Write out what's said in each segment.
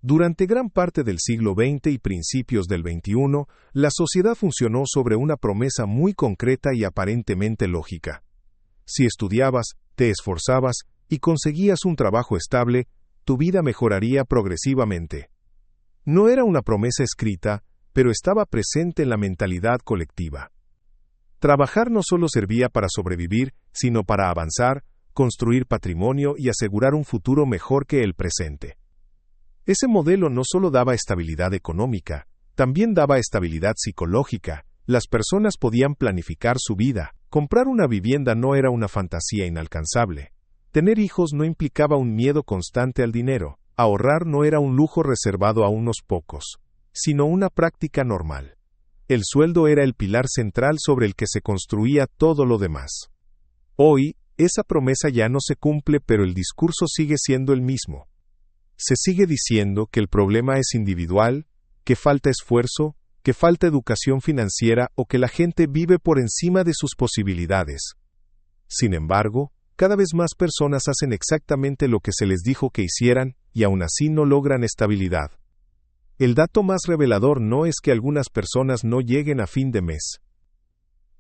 Durante gran parte del siglo XX y principios del XXI, la sociedad funcionó sobre una promesa muy concreta y aparentemente lógica. Si estudiabas, te esforzabas y conseguías un trabajo estable, tu vida mejoraría progresivamente. No era una promesa escrita, pero estaba presente en la mentalidad colectiva. Trabajar no solo servía para sobrevivir, sino para avanzar, construir patrimonio y asegurar un futuro mejor que el presente. Ese modelo no solo daba estabilidad económica, también daba estabilidad psicológica. Las personas podían planificar su vida. Comprar una vivienda no era una fantasía inalcanzable. Tener hijos no implicaba un miedo constante al dinero. Ahorrar no era un lujo reservado a unos pocos, sino una práctica normal. El sueldo era el pilar central sobre el que se construía todo lo demás. Hoy, esa promesa ya no se cumple, pero el discurso sigue siendo el mismo. Se sigue diciendo que el problema es individual, que falta esfuerzo, que falta educación financiera o que la gente vive por encima de sus posibilidades. Sin embargo, cada vez más personas hacen exactamente lo que se les dijo que hicieran y aún así no logran estabilidad. El dato más revelador no es que algunas personas no lleguen a fin de mes.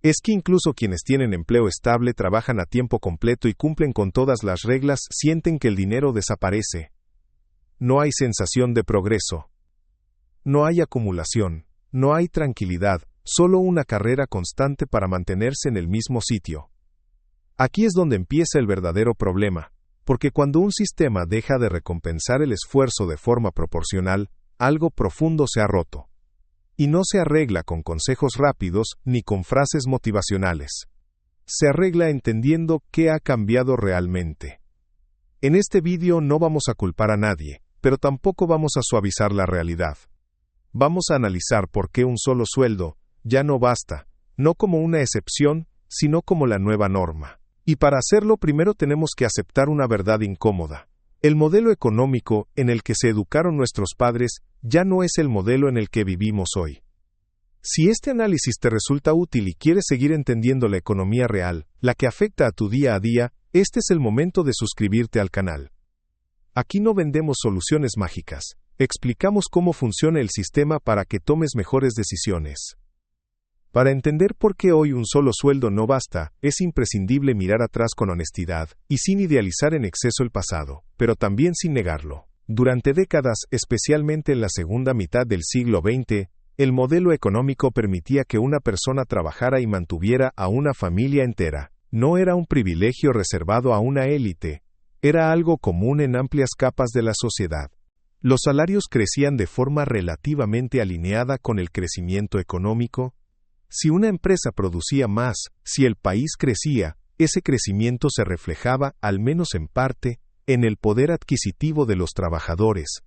Es que incluso quienes tienen empleo estable, trabajan a tiempo completo y cumplen con todas las reglas, sienten que el dinero desaparece. No hay sensación de progreso. No hay acumulación. No hay tranquilidad, solo una carrera constante para mantenerse en el mismo sitio. Aquí es donde empieza el verdadero problema, porque cuando un sistema deja de recompensar el esfuerzo de forma proporcional, algo profundo se ha roto. Y no se arregla con consejos rápidos ni con frases motivacionales. Se arregla entendiendo qué ha cambiado realmente. En este vídeo no vamos a culpar a nadie, pero tampoco vamos a suavizar la realidad. Vamos a analizar por qué un solo sueldo ya no basta, no como una excepción, sino como la nueva norma. Y para hacerlo primero tenemos que aceptar una verdad incómoda. El modelo económico en el que se educaron nuestros padres ya no es el modelo en el que vivimos hoy. Si este análisis te resulta útil y quieres seguir entendiendo la economía real, la que afecta a tu día a día, este es el momento de suscribirte al canal. Aquí no vendemos soluciones mágicas. Explicamos cómo funciona el sistema para que tomes mejores decisiones. Para entender por qué hoy un solo sueldo no basta, es imprescindible mirar atrás con honestidad, y sin idealizar en exceso el pasado, pero también sin negarlo. Durante décadas, especialmente en la segunda mitad del siglo XX, el modelo económico permitía que una persona trabajara y mantuviera a una familia entera. No era un privilegio reservado a una élite, era algo común en amplias capas de la sociedad. Los salarios crecían de forma relativamente alineada con el crecimiento económico. Si una empresa producía más, si el país crecía, ese crecimiento se reflejaba, al menos en parte, en el poder adquisitivo de los trabajadores.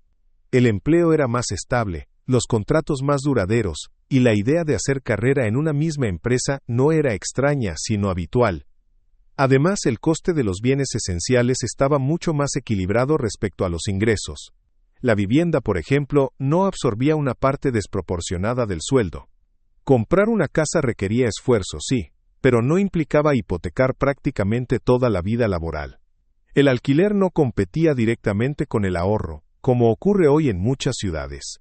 El empleo era más estable, los contratos más duraderos, y la idea de hacer carrera en una misma empresa no era extraña, sino habitual. Además, el coste de los bienes esenciales estaba mucho más equilibrado respecto a los ingresos. La vivienda, por ejemplo, no absorbía una parte desproporcionada del sueldo. Comprar una casa requería esfuerzo, sí, pero no implicaba hipotecar prácticamente toda la vida laboral. El alquiler no competía directamente con el ahorro, como ocurre hoy en muchas ciudades.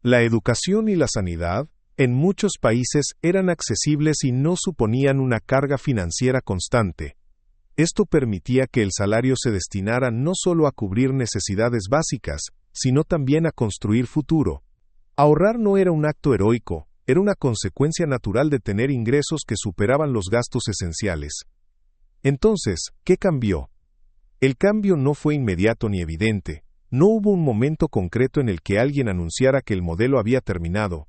La educación y la sanidad, en muchos países, eran accesibles y no suponían una carga financiera constante. Esto permitía que el salario se destinara no solo a cubrir necesidades básicas, sino también a construir futuro. Ahorrar no era un acto heroico, era una consecuencia natural de tener ingresos que superaban los gastos esenciales. Entonces, ¿qué cambió? El cambio no fue inmediato ni evidente. No hubo un momento concreto en el que alguien anunciara que el modelo había terminado.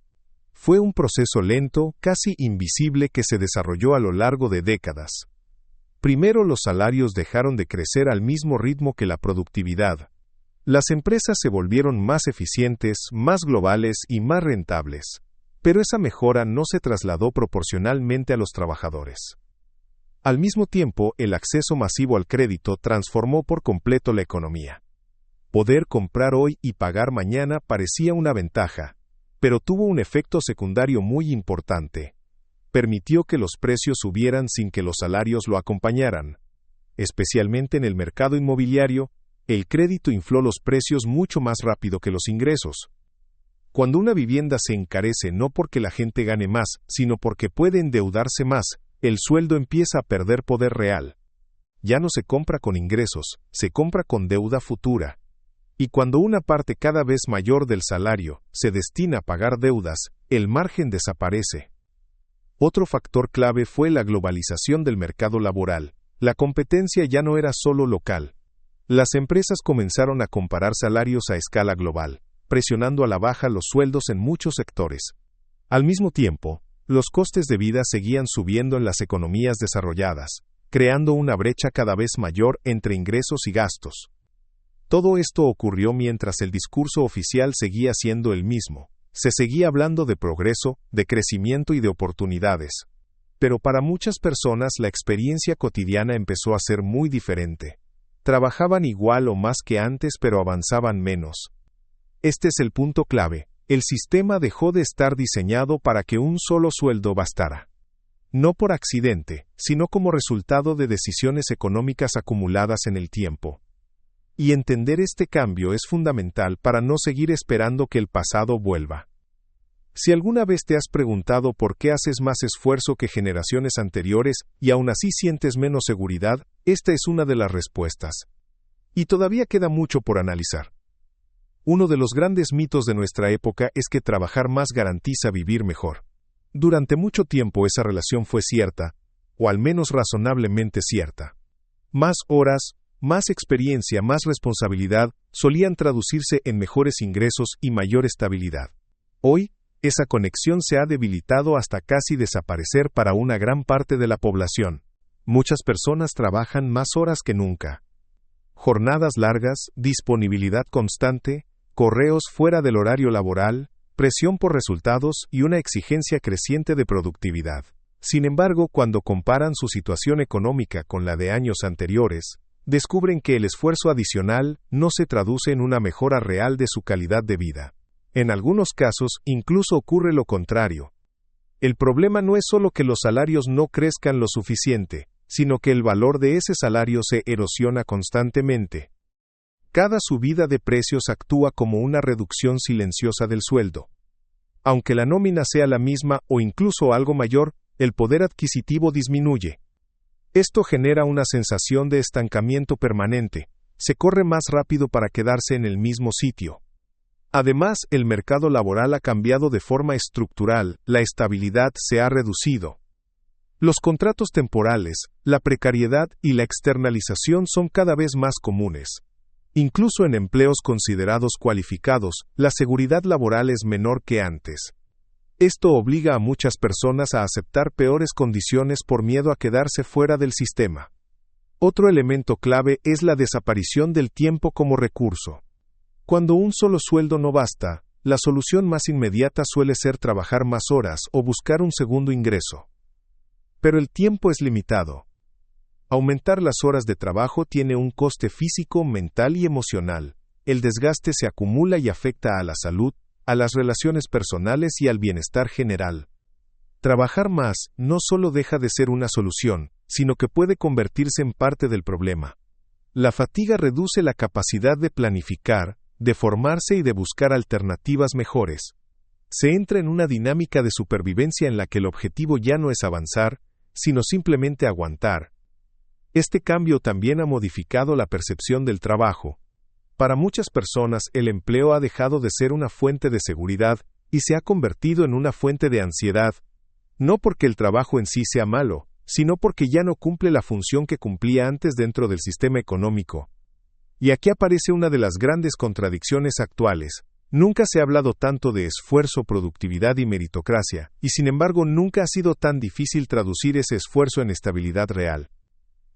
Fue un proceso lento, casi invisible, que se desarrolló a lo largo de décadas. Primero, los salarios dejaron de crecer al mismo ritmo que la productividad. Las empresas se volvieron más eficientes, más globales y más rentables. Pero esa mejora no se trasladó proporcionalmente a los trabajadores. Al mismo tiempo, el acceso masivo al crédito transformó por completo la economía. Poder comprar hoy y pagar mañana parecía una ventaja, pero tuvo un efecto secundario muy importante. Permitió que los precios subieran sin que los salarios lo acompañaran. Especialmente en el mercado inmobiliario, el crédito infló los precios mucho más rápido que los ingresos. Cuando una vivienda se encarece no porque la gente gane más, sino porque puede endeudarse más, el sueldo empieza a perder poder real. Ya no se compra con ingresos, se compra con deuda futura. Y cuando una parte cada vez mayor del salario se destina a pagar deudas, el margen desaparece. Otro factor clave fue la globalización del mercado laboral. La competencia ya no era solo local. Las empresas comenzaron a comparar salarios a escala global, presionando a la baja los sueldos en muchos sectores. Al mismo tiempo, los costes de vida seguían subiendo en las economías desarrolladas, creando una brecha cada vez mayor entre ingresos y gastos. Todo esto ocurrió mientras el discurso oficial seguía siendo el mismo. Se seguía hablando de progreso, de crecimiento y de oportunidades. Pero para muchas personas la experiencia cotidiana empezó a ser muy diferente. Trabajaban igual o más que antes, pero avanzaban menos. Este es el punto clave. El sistema dejó de estar diseñado para que un solo sueldo bastara. No por accidente, sino como resultado de decisiones económicas acumuladas en el tiempo. Y entender este cambio es fundamental para no seguir esperando que el pasado vuelva. Si alguna vez te has preguntado por qué haces más esfuerzo que generaciones anteriores y aún así sientes menos seguridad, esta es una de las respuestas. Y todavía queda mucho por analizar. Uno de los grandes mitos de nuestra época es que trabajar más garantiza vivir mejor. Durante mucho tiempo esa relación fue cierta, o al menos razonablemente cierta. Más horas, más experiencia, más responsabilidad, solían traducirse en mejores ingresos y mayor estabilidad. Hoy, esa conexión se ha debilitado hasta casi desaparecer para una gran parte de la población. Muchas personas trabajan más horas que nunca. Jornadas largas, disponibilidad constante, correos fuera del horario laboral, presión por resultados y una exigencia creciente de productividad. Sin embargo, cuando comparan su situación económica con la de años anteriores, descubren que el esfuerzo adicional no se traduce en una mejora real de su calidad de vida. En algunos casos, incluso ocurre lo contrario. El problema no es solo que los salarios no crezcan lo suficiente, sino que el valor de ese salario se erosiona constantemente. Cada subida de precios actúa como una reducción silenciosa del sueldo. Aunque la nómina sea la misma o incluso algo mayor, el poder adquisitivo disminuye. Esto genera una sensación de estancamiento permanente. Se corre más rápido para quedarse en el mismo sitio. Además, el mercado laboral ha cambiado de forma estructural, la estabilidad se ha reducido. Los contratos temporales, la precariedad y la externalización son cada vez más comunes. Incluso en empleos considerados cualificados, la seguridad laboral es menor que antes. Esto obliga a muchas personas a aceptar peores condiciones por miedo a quedarse fuera del sistema. Otro elemento clave es la desaparición del tiempo como recurso. Cuando un solo sueldo no basta, la solución más inmediata suele ser trabajar más horas o buscar un segundo ingreso. Pero el tiempo es limitado. Aumentar las horas de trabajo tiene un coste físico, mental y emocional. El desgaste se acumula y afecta a la salud, a las relaciones personales y al bienestar general. Trabajar más no solo deja de ser una solución, sino que puede convertirse en parte del problema. La fatiga reduce la capacidad de planificar, de formarse y de buscar alternativas mejores. Se entra en una dinámica de supervivencia en la que el objetivo ya no es avanzar, sino simplemente aguantar. Este cambio también ha modificado la percepción del trabajo. Para muchas personas, el empleo ha dejado de ser una fuente de seguridad y se ha convertido en una fuente de ansiedad. No porque el trabajo en sí sea malo, sino porque ya no cumple la función que cumplía antes dentro del sistema económico. Y aquí aparece una de las grandes contradicciones actuales. Nunca se ha hablado tanto de esfuerzo, productividad y meritocracia, y sin embargo nunca ha sido tan difícil traducir ese esfuerzo en estabilidad real.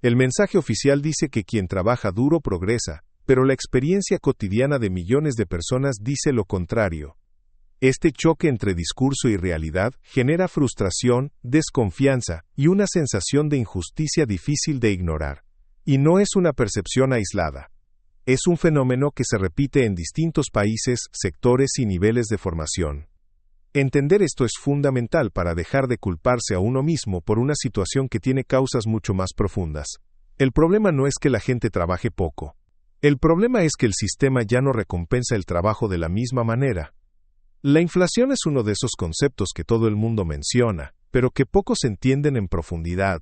El mensaje oficial dice que quien trabaja duro progresa, pero la experiencia cotidiana de millones de personas dice lo contrario. Este choque entre discurso y realidad genera frustración, desconfianza y una sensación de injusticia difícil de ignorar. Y no es una percepción aislada. Es un fenómeno que se repite en distintos países, sectores y niveles de formación. Entender esto es fundamental para dejar de culparse a uno mismo por una situación que tiene causas mucho más profundas. El problema no es que la gente trabaje poco. El problema es que el sistema ya no recompensa el trabajo de la misma manera. La inflación es uno de esos conceptos que todo el mundo menciona, pero que pocos entienden en profundidad.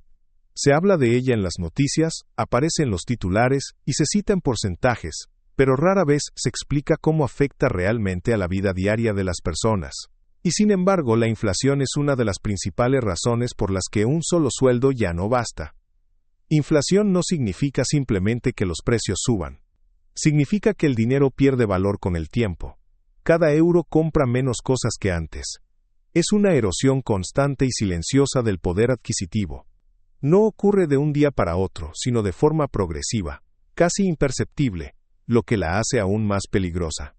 Se habla de ella en las noticias, aparece en los titulares y se cita en porcentajes, pero rara vez se explica cómo afecta realmente a la vida diaria de las personas. Y sin embargo, la inflación es una de las principales razones por las que un solo sueldo ya no basta. Inflación no significa simplemente que los precios suban. Significa que el dinero pierde valor con el tiempo. Cada euro compra menos cosas que antes. Es una erosión constante y silenciosa del poder adquisitivo. No ocurre de un día para otro, sino de forma progresiva, casi imperceptible, lo que la hace aún más peligrosa.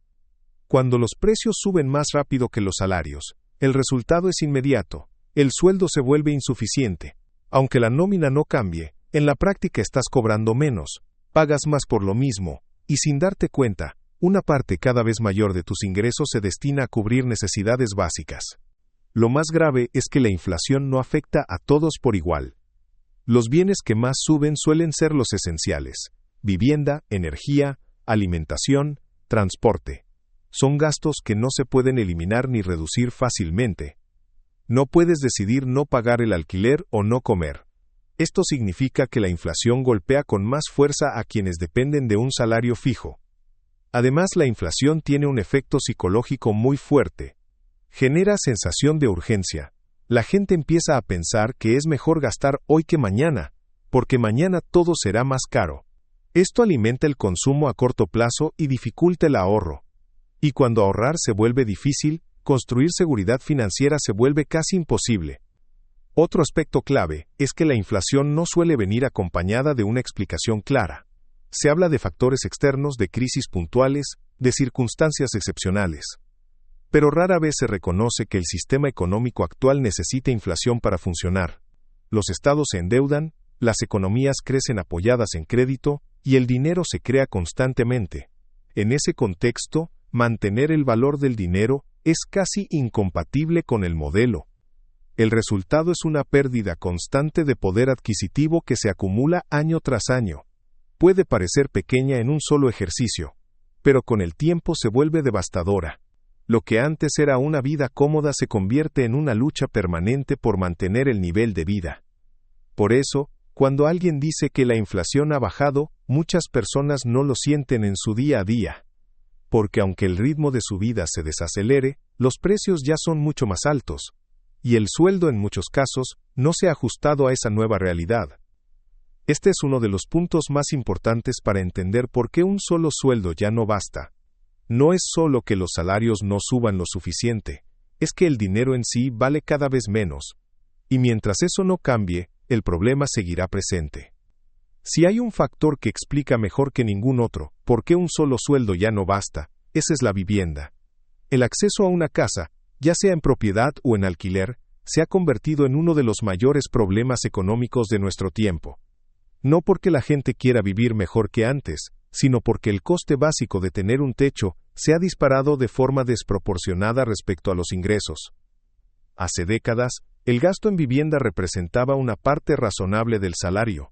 Cuando los precios suben más rápido que los salarios, el resultado es inmediato. El sueldo se vuelve insuficiente. Aunque la nómina no cambie, en la práctica estás cobrando menos, pagas más por lo mismo, y sin darte cuenta, una parte cada vez mayor de tus ingresos se destina a cubrir necesidades básicas. Lo más grave es que la inflación no afecta a todos por igual. Los bienes que más suben suelen ser los esenciales: vivienda, energía, alimentación, transporte. Son gastos que no se pueden eliminar ni reducir fácilmente. No puedes decidir no pagar el alquiler o no comer. Esto significa que la inflación golpea con más fuerza a quienes dependen de un salario fijo. Además, la inflación tiene un efecto psicológico muy fuerte. Genera sensación de urgencia. La gente empieza a pensar que es mejor gastar hoy que mañana, porque mañana todo será más caro. Esto alimenta el consumo a corto plazo y dificulta el ahorro. Y cuando ahorrar se vuelve difícil, construir seguridad financiera se vuelve casi imposible. Otro aspecto clave es que la inflación no suele venir acompañada de una explicación clara. Se habla de factores externos, de crisis puntuales, de circunstancias excepcionales. Pero rara vez se reconoce que el sistema económico actual necesita inflación para funcionar. Los estados se endeudan, las economías crecen apoyadas en crédito, y el dinero se crea constantemente. En ese contexto, mantener el valor del dinero es casi incompatible con el modelo. El resultado es una pérdida constante de poder adquisitivo que se acumula año tras año. Puede parecer pequeña en un solo ejercicio, pero con el tiempo se vuelve devastadora. Lo que antes era una vida cómoda se convierte en una lucha permanente por mantener el nivel de vida. Por eso, cuando alguien dice que la inflación ha bajado, muchas personas no lo sienten en su día a día. Porque aunque el ritmo de su vida se desacelere, los precios ya son mucho más altos. Y el sueldo en muchos casos no se ha ajustado a esa nueva realidad. Este es uno de los puntos más importantes para entender por qué un solo sueldo ya no basta. No es solo que los salarios no suban lo suficiente, es que el dinero en sí vale cada vez menos. Y mientras eso no cambie, el problema seguirá presente. Si hay un factor que explica mejor que ningún otro por qué un solo sueldo ya no basta, esa es la vivienda. El acceso a una casa, ya sea en propiedad o en alquiler, se ha convertido en uno de los mayores problemas económicos de nuestro tiempo. No porque la gente quiera vivir mejor que antes, sino porque el coste básico de tener un techo se ha disparado de forma desproporcionada respecto a los ingresos. Hace décadas, el gasto en vivienda representaba una parte razonable del salario.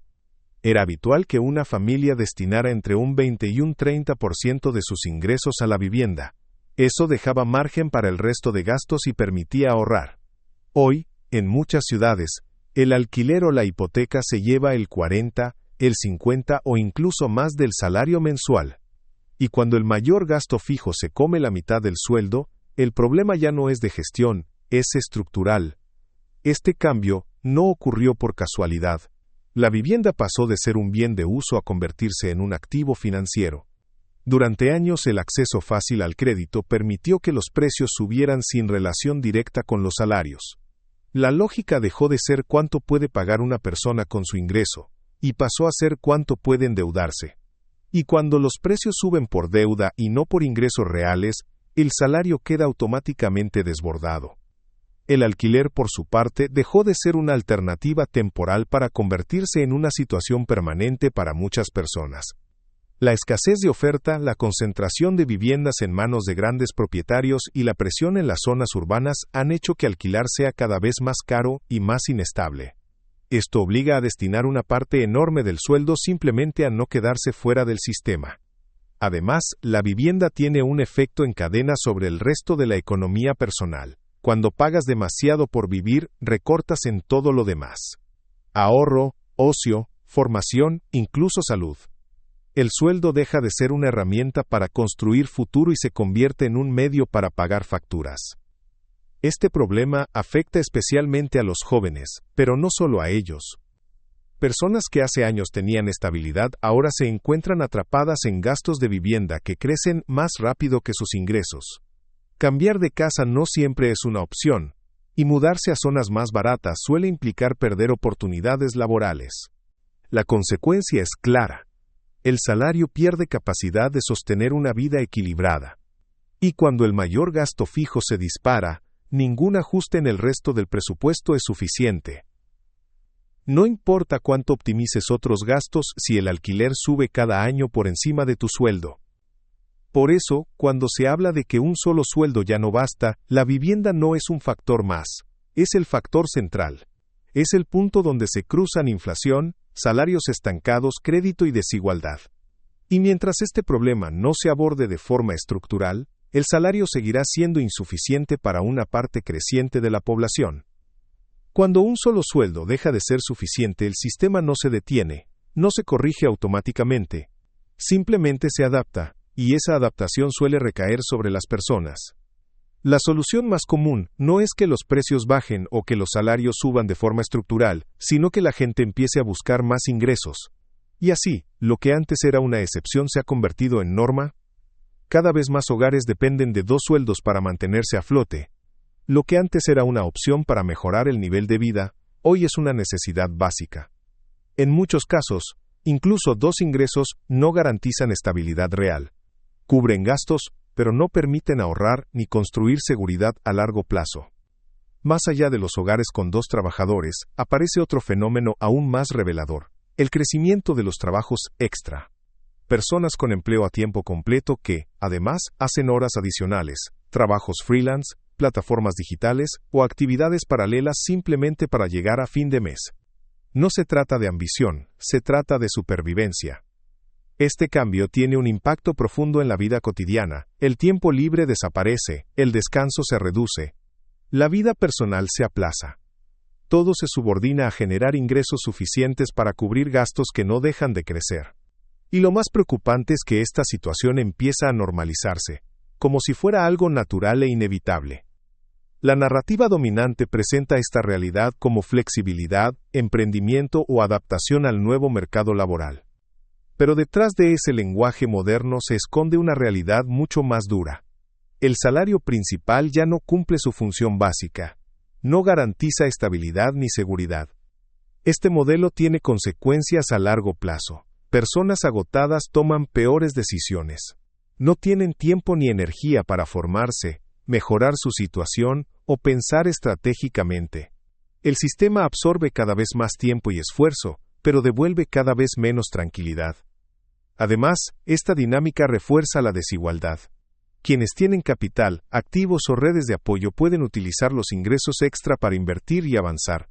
Era habitual que una familia destinara entre un 20 y un 30% de sus ingresos a la vivienda. Eso dejaba margen para el resto de gastos y permitía ahorrar. Hoy, en muchas ciudades, el alquiler o la hipoteca se lleva el 40, el 50 o incluso más del salario mensual. Y cuando el mayor gasto fijo se come la mitad del sueldo, el problema ya no es de gestión, es estructural. Este cambio no ocurrió por casualidad. La vivienda pasó de ser un bien de uso a convertirse en un activo financiero. Durante años el acceso fácil al crédito permitió que los precios subieran sin relación directa con los salarios. La lógica dejó de ser cuánto puede pagar una persona con su ingreso, y pasó a ser cuánto puede endeudarse. Y cuando los precios suben por deuda y no por ingresos reales, el salario queda automáticamente desbordado. El alquiler, por su parte, dejó de ser una alternativa temporal para convertirse en una situación permanente para muchas personas. La escasez de oferta, la concentración de viviendas en manos de grandes propietarios y la presión en las zonas urbanas han hecho que alquilar sea cada vez más caro y más inestable. Esto obliga a destinar una parte enorme del sueldo simplemente a no quedarse fuera del sistema. Además, la vivienda tiene un efecto en cadena sobre el resto de la economía personal. Cuando pagas demasiado por vivir, recortas en todo lo demás. Ahorro, ocio, formación, incluso salud. El sueldo deja de ser una herramienta para construir futuro y se convierte en un medio para pagar facturas. Este problema afecta especialmente a los jóvenes, pero no solo a ellos. Personas que hace años tenían estabilidad ahora se encuentran atrapadas en gastos de vivienda que crecen más rápido que sus ingresos. Cambiar de casa no siempre es una opción, y mudarse a zonas más baratas suele implicar perder oportunidades laborales. La consecuencia es clara. El salario pierde capacidad de sostener una vida equilibrada. Y cuando el mayor gasto fijo se dispara, ningún ajuste en el resto del presupuesto es suficiente. No importa cuánto optimices otros gastos si el alquiler sube cada año por encima de tu sueldo. Por eso, cuando se habla de que un solo sueldo ya no basta, la vivienda no es un factor más, es el factor central. Es el punto donde se cruzan inflación, salarios estancados, crédito y desigualdad. Y mientras este problema no se aborde de forma estructural, el salario seguirá siendo insuficiente para una parte creciente de la población. Cuando un solo sueldo deja de ser suficiente, el sistema no se detiene, no se corrige automáticamente. Simplemente se adapta, y esa adaptación suele recaer sobre las personas. La solución más común no es que los precios bajen o que los salarios suban de forma estructural, sino que la gente empiece a buscar más ingresos. Y así, lo que antes era una excepción se ha convertido en norma. Cada vez más hogares dependen de 2 sueldos para mantenerse a flote. Lo que antes era una opción para mejorar el nivel de vida, hoy es una necesidad básica. En muchos casos, incluso 2 ingresos no garantizan estabilidad real. Cubren gastos, pero no permiten ahorrar ni construir seguridad a largo plazo. Más allá de los hogares con 2 trabajadores, aparece otro fenómeno aún más revelador: el crecimiento de los trabajos extra. Personas con empleo a tiempo completo que, además, hacen horas adicionales, trabajos freelance, plataformas digitales o actividades paralelas simplemente para llegar a fin de mes. No se trata de ambición, se trata de supervivencia. Este cambio tiene un impacto profundo en la vida cotidiana. El tiempo libre desaparece, el descanso se reduce. La vida personal se aplaza. Todo se subordina a generar ingresos suficientes para cubrir gastos que no dejan de crecer. Y lo más preocupante es que esta situación empieza a normalizarse, como si fuera algo natural e inevitable. La narrativa dominante presenta esta realidad como flexibilidad, emprendimiento o adaptación al nuevo mercado laboral. Pero detrás de ese lenguaje moderno se esconde una realidad mucho más dura. El salario principal ya no cumple su función básica. No garantiza estabilidad ni seguridad. Este modelo tiene consecuencias a largo plazo. Personas agotadas toman peores decisiones. No tienen tiempo ni energía para formarse, mejorar su situación o pensar estratégicamente. El sistema absorbe cada vez más tiempo y esfuerzo, pero devuelve cada vez menos tranquilidad. Además, esta dinámica refuerza la desigualdad. Quienes tienen capital, activos o redes de apoyo pueden utilizar los ingresos extra para invertir y avanzar.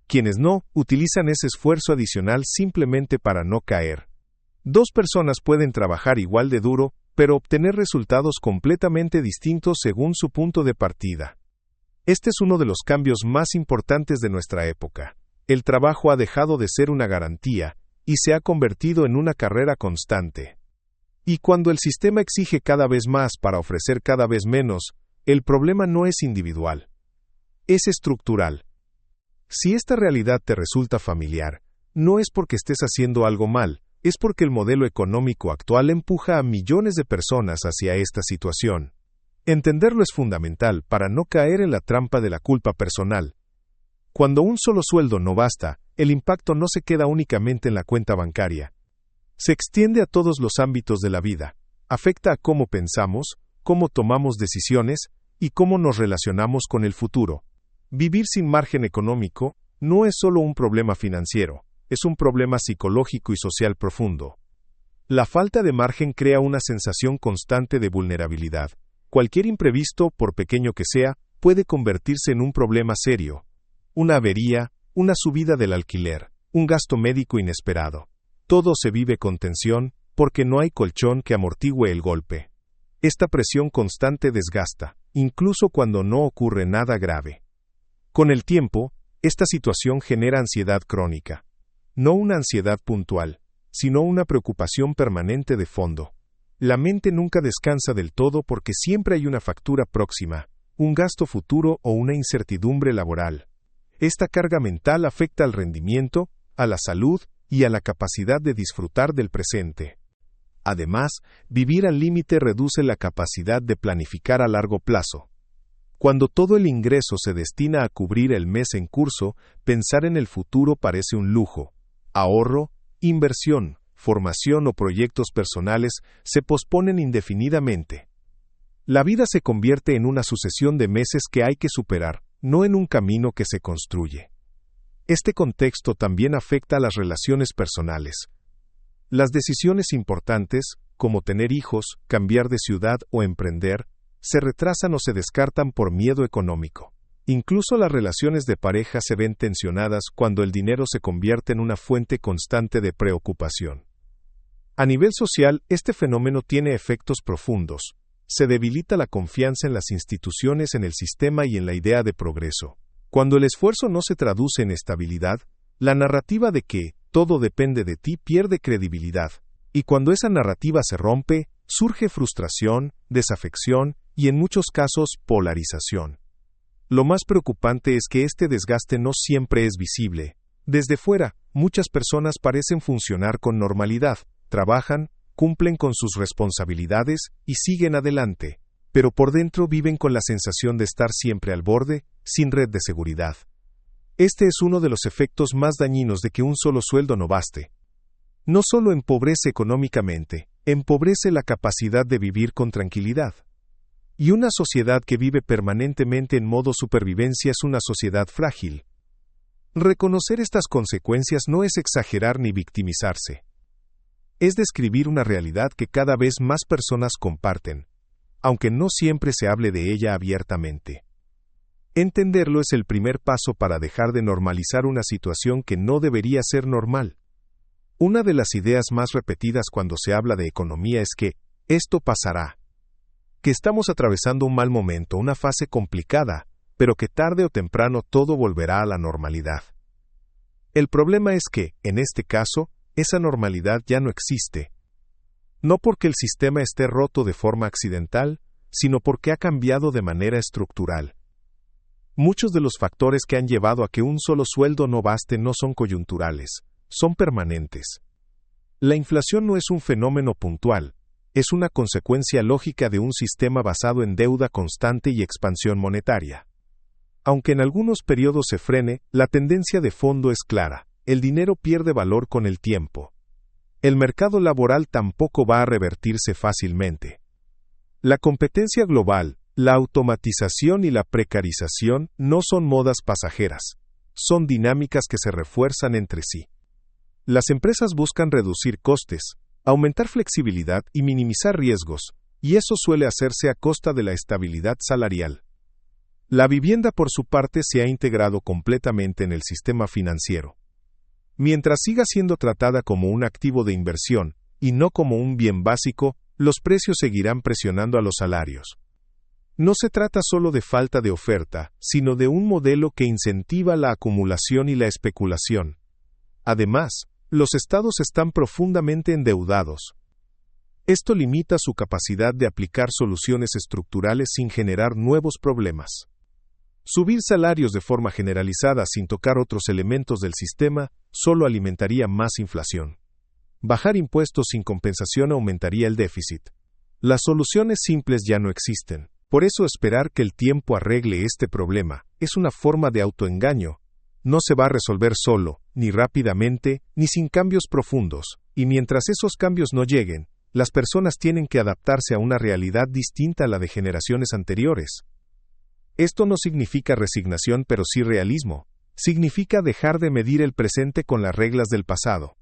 Quienes no, utilizan ese esfuerzo adicional simplemente para no caer. 2 personas pueden trabajar igual de duro, pero obtener resultados completamente distintos según su punto de partida. Este es uno de los cambios más importantes de nuestra época. El trabajo ha dejado de ser una garantía y se ha convertido en una carrera constante. Y cuando el sistema exige cada vez más para ofrecer cada vez menos, el problema no es individual. Es estructural. Si esta realidad te resulta familiar, no es porque estés haciendo algo mal, es porque el modelo económico actual empuja a millones de personas hacia esta situación. Entenderlo es fundamental para no caer en la trampa de la culpa personal. Cuando un solo sueldo no basta, el impacto no se queda únicamente en la cuenta bancaria. Se extiende a todos los ámbitos de la vida, afecta a cómo pensamos, cómo tomamos decisiones y cómo nos relacionamos con el futuro. Vivir sin margen económico no es solo un problema financiero, es un problema psicológico y social profundo. La falta de margen crea una sensación constante de vulnerabilidad. Cualquier imprevisto, por pequeño que sea, puede convertirse en un problema serio. Una avería, una subida del alquiler, un gasto médico inesperado. Todo se vive con tensión, porque no hay colchón que amortigüe el golpe. Esta presión constante desgasta, incluso cuando no ocurre nada grave. Con el tiempo, esta situación genera ansiedad crónica. No una ansiedad puntual, sino una preocupación permanente de fondo. La mente nunca descansa del todo porque siempre hay una factura próxima, un gasto futuro o una incertidumbre laboral. Esta carga mental afecta al rendimiento, a la salud y a la capacidad de disfrutar del presente. Además, vivir al límite reduce la capacidad de planificar a largo plazo. Cuando todo el ingreso se destina a cubrir el mes en curso, pensar en el futuro parece un lujo. Ahorro, inversión, formación o proyectos personales se posponen indefinidamente. La vida se convierte en una sucesión de meses que hay que superar, no en un camino que se construye. Este contexto también afecta a las relaciones personales. Las decisiones importantes, como tener hijos, cambiar de ciudad o emprender, se retrasan o se descartan por miedo económico. Incluso las relaciones de pareja se ven tensionadas cuando el dinero se convierte en una fuente constante de preocupación. A nivel social, este fenómeno tiene efectos profundos. Se debilita la confianza en las instituciones, en el sistema y en la idea de progreso. Cuando el esfuerzo no se traduce en estabilidad, la narrativa de que todo depende de ti pierde credibilidad, y cuando esa narrativa se rompe, surge frustración, desafección y en muchos casos polarización. Lo más preocupante es que este desgaste no siempre es visible. Desde fuera, muchas personas parecen funcionar con normalidad, trabajan, cumplen con sus responsabilidades y siguen adelante, pero por dentro viven con la sensación de estar siempre al borde, sin red de seguridad. Este es uno de los efectos más dañinos de que un solo sueldo no baste. No solo empobrece económicamente, empobrece la capacidad de vivir con tranquilidad. Y una sociedad que vive permanentemente en modo supervivencia es una sociedad frágil. Reconocer estas consecuencias no es exagerar ni victimizarse. Es describir una realidad que cada vez más personas comparten, aunque no siempre se hable de ella abiertamente. Entenderlo es el primer paso para dejar de normalizar una situación que no debería ser normal. Una de las ideas más repetidas cuando se habla de economía es que esto pasará, que estamos atravesando un mal momento, una fase complicada, pero que tarde o temprano todo volverá a la normalidad. El problema es que, en este caso, esa normalidad ya no existe. No porque el sistema esté roto de forma accidental, sino porque ha cambiado de manera estructural. Muchos de los factores que han llevado a que un solo sueldo no baste no son coyunturales, son permanentes. La inflación no es un fenómeno puntual, es una consecuencia lógica de un sistema basado en deuda constante y expansión monetaria. Aunque en algunos periodos se frene, la tendencia de fondo es clara: el dinero pierde valor con el tiempo. El mercado laboral tampoco va a revertirse fácilmente. La competencia global, la automatización y la precarización no son modas pasajeras, son dinámicas que se refuerzan entre sí. Las empresas buscan reducir costes, aumentar flexibilidad y minimizar riesgos, y eso suele hacerse a costa de la estabilidad salarial. La vivienda, por su parte, se ha integrado completamente en el sistema financiero. Mientras siga siendo tratada como un activo de inversión, y no como un bien básico, los precios seguirán presionando a los salarios. No se trata solo de falta de oferta, sino de un modelo que incentiva la acumulación y la especulación. Además, los estados están profundamente endeudados. Esto limita su capacidad de aplicar soluciones estructurales sin generar nuevos problemas. Subir salarios de forma generalizada sin tocar otros elementos del sistema solo alimentaría más inflación. Bajar impuestos sin compensación aumentaría el déficit. Las soluciones simples ya no existen. Por eso esperar que el tiempo arregle este problema es una forma de autoengaño. No se va a resolver solo, ni rápidamente, ni sin cambios profundos, y mientras esos cambios no lleguen, las personas tienen que adaptarse a una realidad distinta a la de generaciones anteriores. Esto no significa resignación, pero sí realismo. Significa dejar de medir el presente con las reglas del pasado.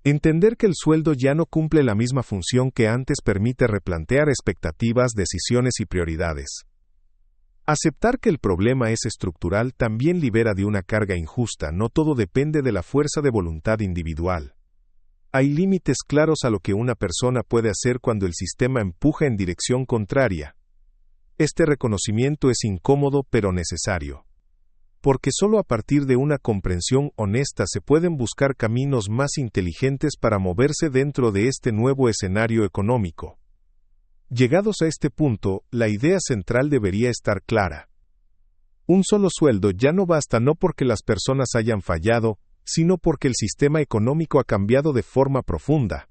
Entender que el sueldo ya no cumple la misma función que antes permite replantear expectativas, decisiones y prioridades. Aceptar que el problema es estructural también libera de una carga injusta. No todo depende de la fuerza de voluntad individual. Hay límites claros a lo que una persona puede hacer cuando el sistema empuja en dirección contraria. Este reconocimiento es incómodo pero necesario. Porque solo a partir de una comprensión honesta se pueden buscar caminos más inteligentes para moverse dentro de este nuevo escenario económico. Llegados a este punto, la idea central debería estar clara. Un solo sueldo ya no basta, no porque las personas hayan fallado, sino porque el sistema económico ha cambiado de forma profunda.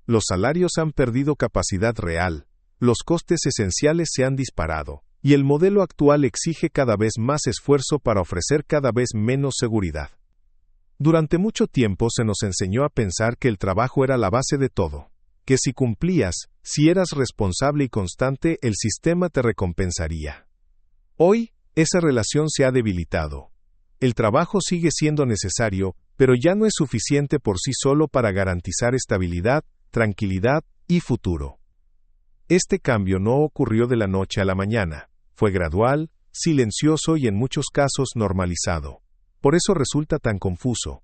Los salarios han perdido capacidad real, los costes esenciales se han disparado, y el modelo actual exige cada vez más esfuerzo para ofrecer cada vez menos seguridad. Durante mucho tiempo se nos enseñó a pensar que el trabajo era la base de todo, que si cumplías, si eras responsable y constante, el sistema te recompensaría. Hoy, esa relación se ha debilitado. El trabajo sigue siendo necesario, pero ya no es suficiente por sí solo para garantizar estabilidad, tranquilidad y futuro. Este cambio no ocurrió de la noche a la mañana. Fue gradual, silencioso y en muchos casos normalizado. Por eso resulta tan confuso.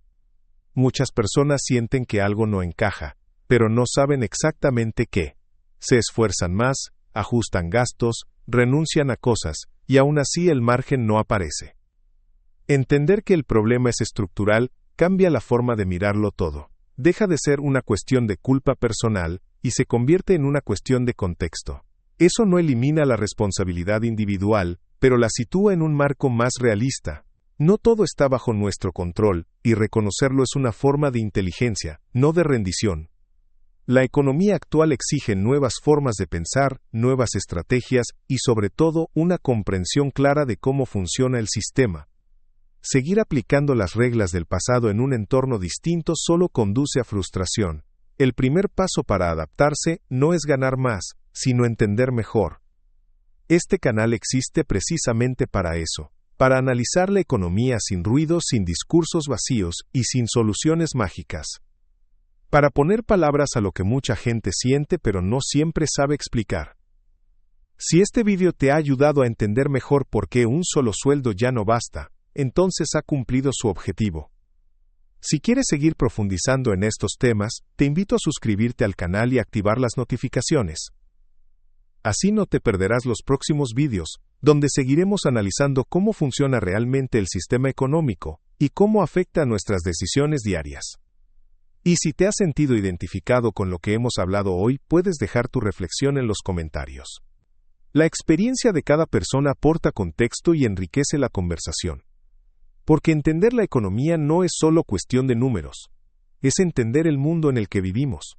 Muchas personas sienten que algo no encaja, pero no saben exactamente qué. Se esfuerzan más, ajustan gastos, renuncian a cosas, y aún así el margen no aparece. Entender que el problema es estructural cambia la forma de mirarlo todo. Deja de ser una cuestión de culpa personal y se convierte en una cuestión de contexto. Eso no elimina la responsabilidad individual, pero la sitúa en un marco más realista. No todo está bajo nuestro control, y reconocerlo es una forma de inteligencia, no de rendición. La economía actual exige nuevas formas de pensar, nuevas estrategias y sobre todo una comprensión clara de cómo funciona el sistema. Seguir aplicando las reglas del pasado en un entorno distinto solo conduce a frustración. El primer paso para adaptarse no es ganar más, sino entender mejor. Este canal existe precisamente para eso, para analizar la economía sin ruido, sin discursos vacíos y sin soluciones mágicas. Para poner palabras a lo que mucha gente siente pero no siempre sabe explicar. Si este vídeo te ha ayudado a entender mejor por qué un solo sueldo ya no basta, entonces ha cumplido su objetivo. Si quieres seguir profundizando en estos temas, te invito a suscribirte al canal y activar las notificaciones. Así no te perderás los próximos vídeos, donde seguiremos analizando cómo funciona realmente el sistema económico y cómo afecta a nuestras decisiones diarias. Y si te has sentido identificado con lo que hemos hablado hoy, puedes dejar tu reflexión en los comentarios. La experiencia de cada persona aporta contexto y enriquece la conversación. Porque entender la economía no es solo cuestión de números, es entender el mundo en el que vivimos.